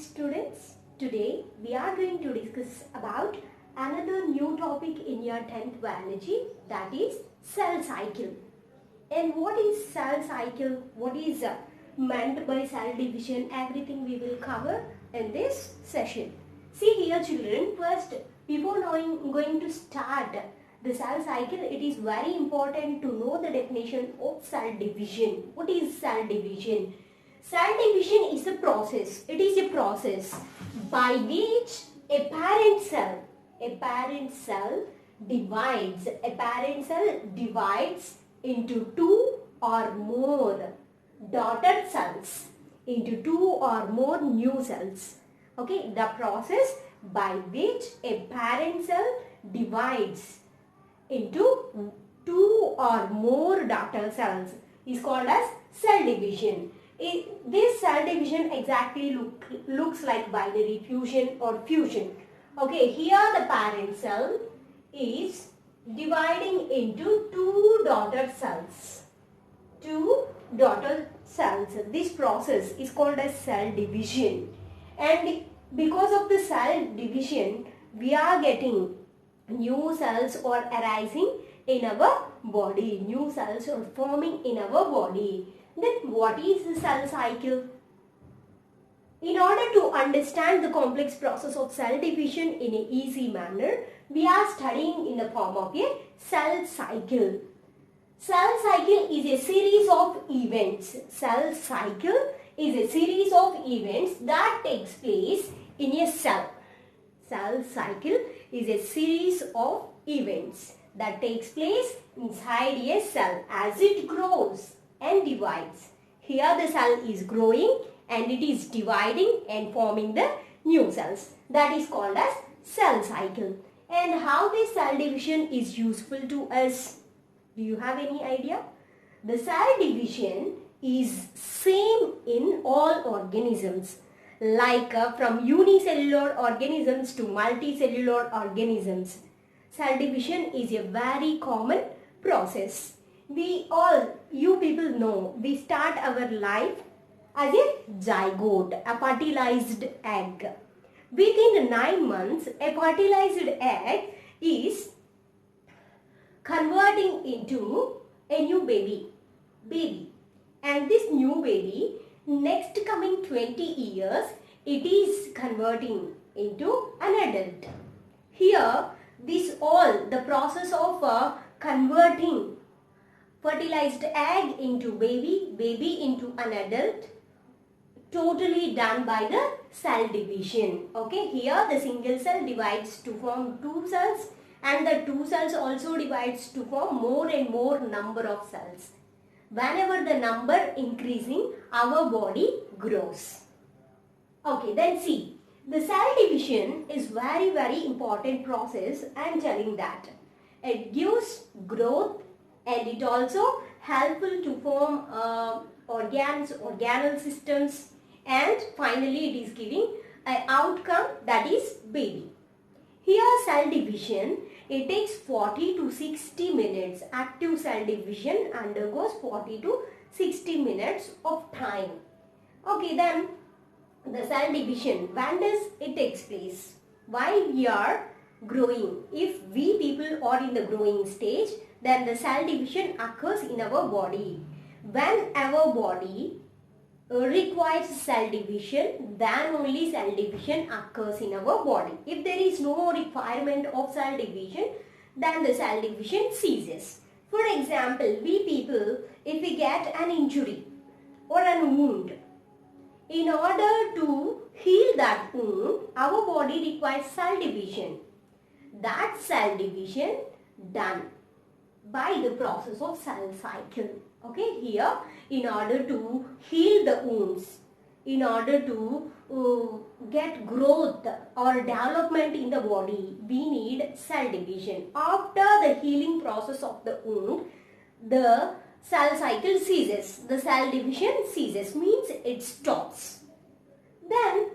students. Today we are going to discuss about another new topic in your 10th biology, that is cell cycle. And what is cell cycle? What is meant by cell division? Everything we will cover in this session. See here children, first before going to start the cell cycle, it is very important to know the definition of cell division. What is cell division? Cell division is a process. It is a process by which a parent cell divides into two or more daughter cells, into two or more new cells. Okay, the process by which a parent cell divides into two or more daughter cells is called as cell division. This cell division exactly looks like binary fusion or fusion. Okay, here the parent cell is dividing into two daughter cells. This process is called as cell division. And because of the cell division, we are getting new cells are arising in our body. New cells are forming in our body. Then what is the cell cycle? In order to understand the complex process of cell division in an easy manner, we are studying in the form of a cell cycle. Cell cycle is a series of events. Cell cycle is a series of events that takes place in a cell. Cell cycle is a series of events that takes place inside a cell as it grows and divides. Here the cell is growing and it is dividing and forming the new cells. That is called as cell cycle. And how this cell division is useful to us? Do you have any idea? The cell division is same in all organisms, like from unicellular organisms to multicellular organisms. Cell division is a very common process. You people know, we start our life as a zygote, a fertilized egg. Within 9 months, a fertilized egg is converting into a new baby. And this new baby, next coming 20 years, it is converting into an adult. Here, the process of converting fertilized egg into baby into an adult, totally done by the cell division. Okay, here the single cell divides to form two cells and the two cells also divides to form more and more number of cells. Whenever the number increasing, our body grows. Okay, then see, the cell division is very important process. I am telling that. It gives growth and it also helpful to form organal systems, and finally it is giving an outcome, that is baby. Here cell division, it takes 40 to 60 minutes. Active cell division undergoes 40 to 60 minutes of time. Okay, then the cell division, when does it takes place? While we are growing. If we people are in the growing stage, then the cell division occurs in our body. When our body requires cell division, then only cell division occurs in our body. If there is no requirement of cell division, then the cell division ceases. For example, we people, if we get an injury or a wound, in order to heal that wound, our body requires cell division. That cell division done by the process of cell cycle. Okay, here in order to heal the wounds, in order to get growth or development in the body, we need cell division. After the healing process of the wound, the cell cycle ceases. The cell division ceases, means it stops. Then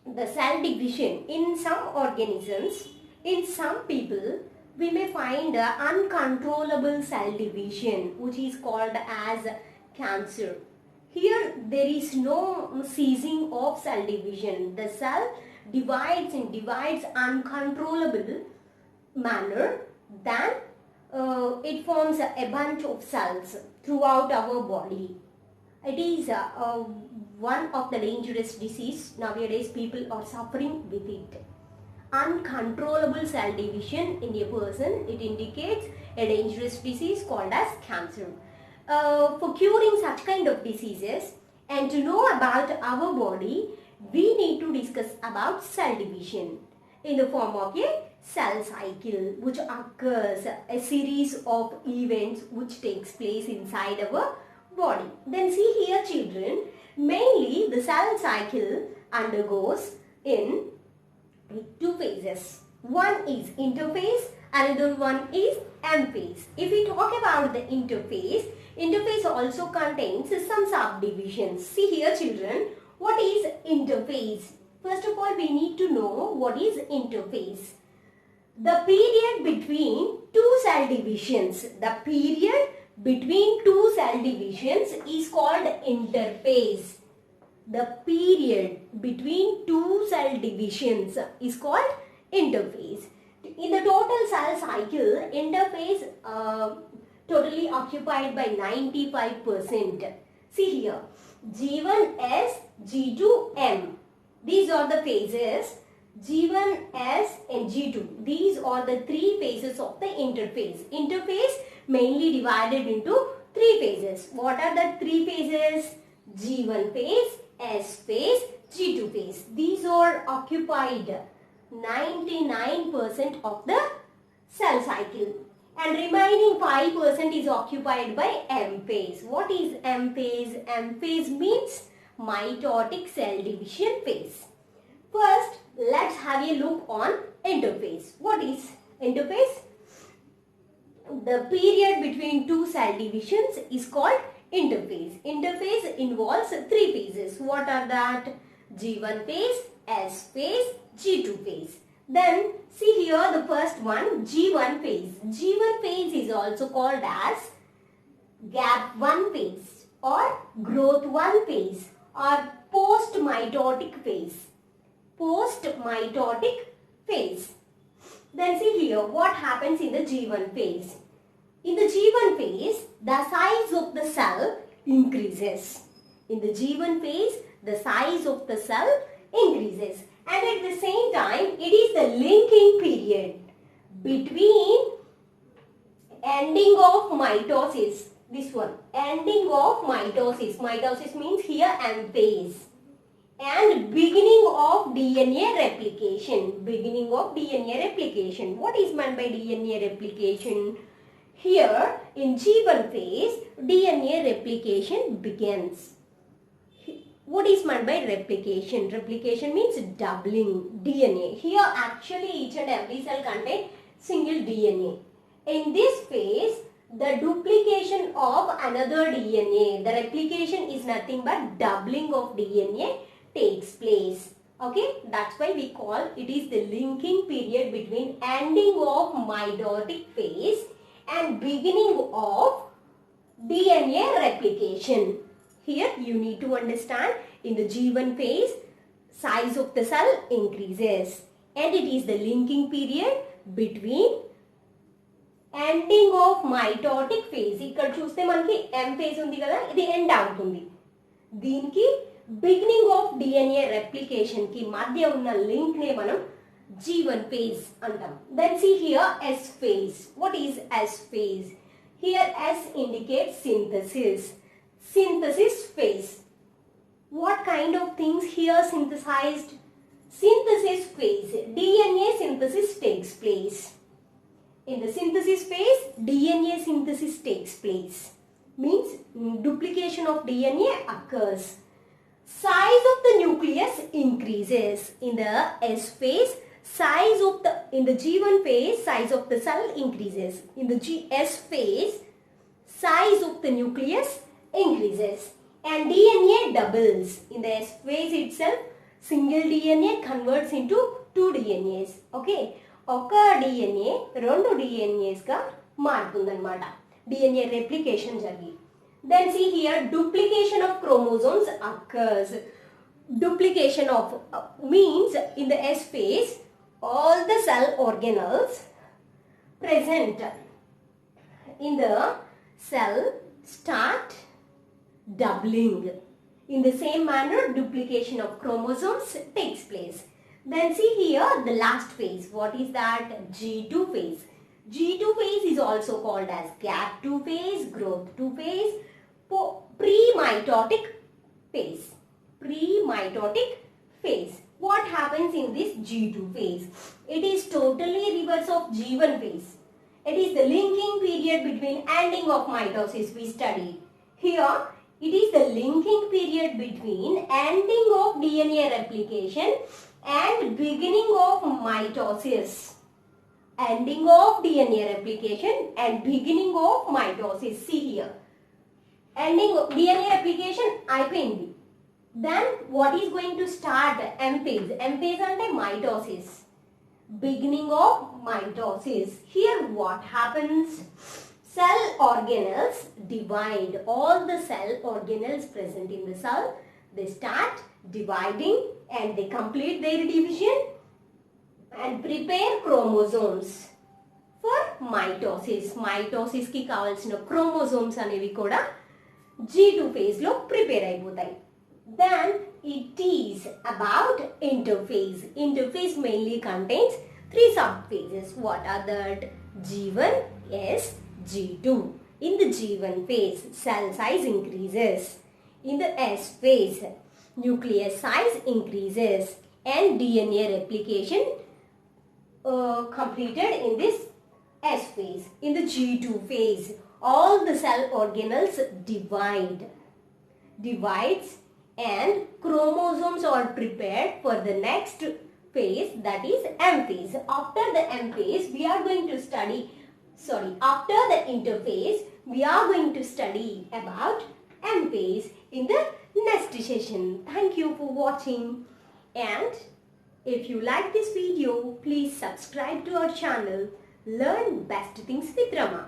the cell division in some organisms, in some people, we may find uncontrollable cell division, which is called as cancer. Here there is no ceasing of cell division. The cell divides uncontrollable manner, then it forms a bunch of cells throughout our body. It is one of the dangerous disease. Nowadays people are suffering with it. Uncontrollable cell division in a person, it indicates a dangerous disease called as cancer. For curing such kind of diseases and to know about our body, we need to discuss about cell division in the form of a cell cycle, which occurs a series of events which takes place inside our body. Then see here children, mainly the cell cycle undergoes in two phases. One is interphase, another one is M phase. If we talk about the interphase, interphase also contains some subdivisions. See here children, what is interphase? First of all, we need to know what is interphase. The period between two cell divisions. The period between two cell divisions is called interphase. The period between two cell divisions is called interphase. In the total cell cycle, interphase totally occupied by 95%. See here, G1S, G2M. These are the phases. G1S and G2. These are the three phases of the interphase. Interphase mainly divided into three phases. What are the three phases? G1 phase, S phase, G2 phase. These are occupied 99% of the cell cycle. And remaining 5% is occupied by M phase. What is M phase? M phase means mitotic cell division phase. First, let's have a look on interphase. What is interphase? The period between two cell divisions is called interphase. Interphase involves three phases. What are that? G1 phase, S phase, G2 phase. Then see here the first one, G1 phase. G1 phase is also called as gap 1 phase or growth 1 phase or post-mitotic phase. Post-mitotic phase. Then see here what happens in the G1 phase. In the G1 phase, the size of the cell increases. In the G1 phase, the size of the cell increases. And at the same time, it is the linking period between ending of mitosis. This one, ending of mitosis. Mitosis means here M phase. And beginning of DNA replication. Beginning of DNA replication. What is meant by DNA replication? Here in G1 phase, DNA replication begins. What is meant by replication? Replication means doubling DNA. Here actually each and every cell contains single DNA. In this phase, the duplication of another DNA, the replication is nothing but doubling of DNA takes place. Okay, that's why we call it is the linking period between ending of mitotic phase and beginning of DNA replication. Here you need to understand in the G1 phase, size of the cell increases and it is the linking period between ending of mitotic phase. ఇక్కడ చూస్తే మనకి M phase ఉంది కదా, ఇది end అవుతుంది. దీనికి beginning of DNA replication కి మధ్య ఉన్న లింక్ నే మనం G1 phase అంటాం. Then see here S phase. What is S phase? Here S indicates synthesis. Synthesis phase. What kind of things here synthesized? Synthesis phase. DNA synthesis takes place. In the synthesis phase, DNA synthesis takes place. Means duplication of DNA occurs. Size of the nucleus increases. In the S phase, size of the, in the G1 phase, size of the cell increases. In the S phase, size of the nucleus increases. And DNA doubles. In the S phase itself, single DNA converts into 2 DNAs. Okay. ఒక DNA 2 DNAs గా మారుతుందన్నమాట. DNA replication జరిగి. Then see here, duplication of chromosomes occurs. Duplication of means in the S phase, all the cell organelles present in the cell start doubling. In the same manner, duplication of chromosomes takes place. Then see here the last phase. What is that? G2 phase. G2 phase is also called as gap 2 phase, growth 2 phase, pre-mitotic phase. Pre-mitotic phase. What happens in this G2 phase? It is totally reverse of G1 phase. It is the linking period between ending of mitosis we studied. Here, it is the linking period between ending of DNA replication and beginning of mitosis. Ending of DNA replication and beginning of mitosis. See here. Ending of DNA replication అయిపోయింది. Then what is going to start? M phase. M phase అంటే mitosis. Beginning of mitosis. Here what happens? Cell organelles divide. All the cell organelles present in the cell, they start dividing and they complete their division and prepare chromosomes for mitosis. Mitosis ki kavalsina chromosomes అనేవి కూడా G2 phase లో prepare అయిపోతాయి. Then it is about interphase. Interphase mainly contains 3 subphases. What are that? G1, S, G2. In the G1 phase, cell size increases. In the S phase, nucleus size increases and DNA replication completed in this S phase. In the G2 phase, all the cell organelles divides and chromosomes are prepared for the next phase, that is M phase. After the M phase, we are going to study, after the interphase, we are going to study about M phase in the next session. Thank you for watching, and if you like this video, please subscribe to our channel, Learn Best Things with Rama.